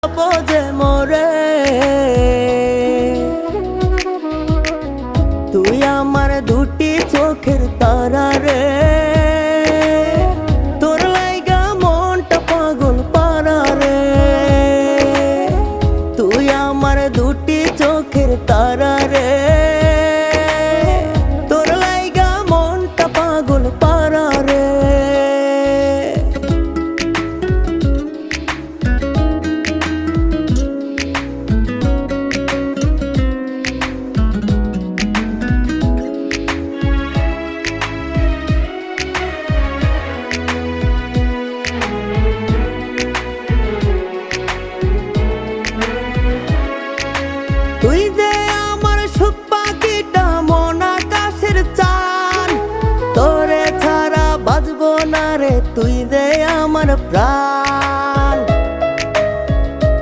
বোঝে মোরে তুই আমার দুটি চোখের তারা রে তোর লাইগা মনটা পাগল পারা রে তুই আমার দুটি চোখের তারা রে তোর লাইগা মনটা পাগল পারা রে তুই যে আমার সুখ পাখিটা মন আকাশের চান তোরে ছাড়া বাজবো না রে তুই যে আমার প্রাণ